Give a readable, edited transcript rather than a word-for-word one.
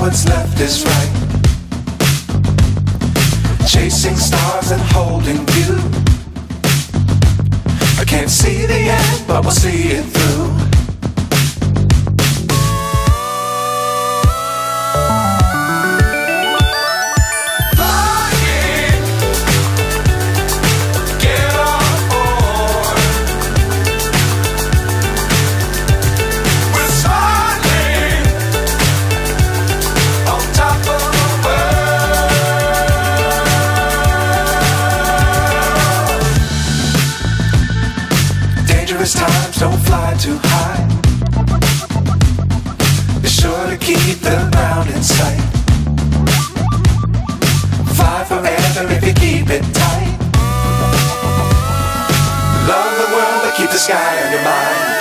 what's left is right. Chasing stars and holding you. I can't see the end, but we'll see it through. Times don't fly too high. Be sure to keep the ground in sight. Fly forever if you keep it tight. Love the world but keep the sky on your mind.